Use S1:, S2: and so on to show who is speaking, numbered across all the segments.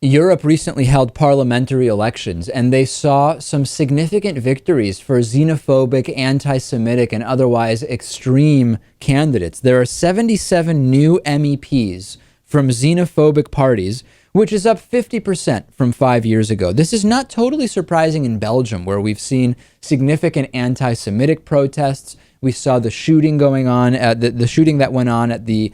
S1: Europe recently held parliamentary elections, and they saw some significant victories for xenophobic, anti-Semitic, and otherwise extreme candidates. There are 77 new MEPs from xenophobic parties, which is up 50% from 5 years ago. This is not totally surprising in Belgium, where we've seen significant anti-Semitic protests. We saw the shooting going on, the shooting that went on at the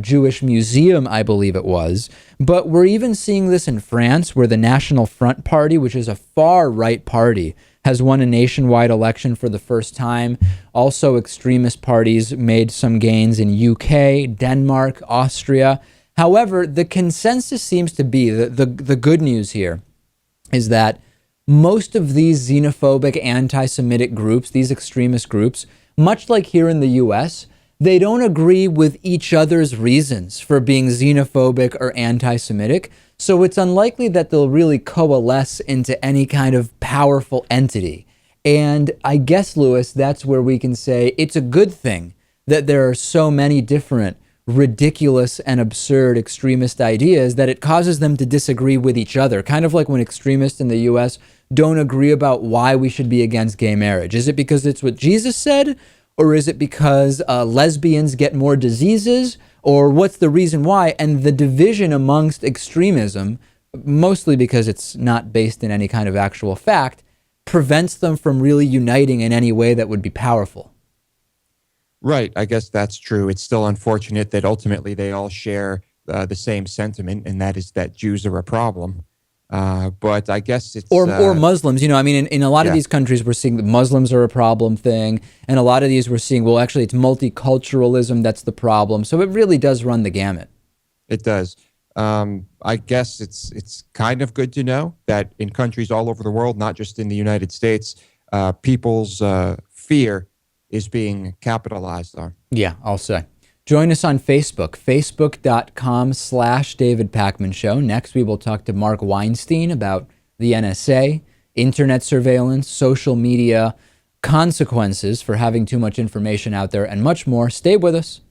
S1: Jewish Museum, I believe it was. But we're even seeing this in France, where the National Front Party, which is a far-right party, has won a nationwide election for the first time. Also, extremist parties made some gains in UK, Denmark, Austria. However, the consensus seems to be that the good news here is that most of these xenophobic, anti-Semitic groups, these extremist groups, much like here in the US, they don't agree with each other's reasons for being xenophobic or anti-Semitic, so it's unlikely that they'll really coalesce into any kind of powerful entity. And I guess, Lewis, that's where we can say it's a good thing that there are so many different ridiculous and absurd extremist ideas that it causes them to disagree with each other. Kind of like when extremists in the US don't agree about why we should be against gay marriage. Is it because it's what Jesus said? Or is it because lesbians get more diseases? Or what's the reason why? And the division amongst extremism, mostly because it's not based in any kind of actual fact, prevents them from really uniting in any way that would be powerful.
S2: Right. I guess that's true. It's still unfortunate that ultimately they all share the same sentiment, and that is that Jews are a problem. But I guess it's...
S1: Or Muslims, you know, I mean, in a lot of these countries, we're seeing that Muslims are a problem thing. And a lot of these we're seeing, well, actually, it's multiculturalism that's the problem. So it really does run the gamut.
S2: It does. I guess it's kind of good to know that in countries all over the world, not just in the United States, people's fear is being capitalized on.
S1: Yeah, I'll say. Join us on Facebook, facebook.com/David Pakman Show. Next, we will talk to Mark Weinstein about the NSA, internet surveillance, social media, consequences for having too much information out there, and much more. Stay with us.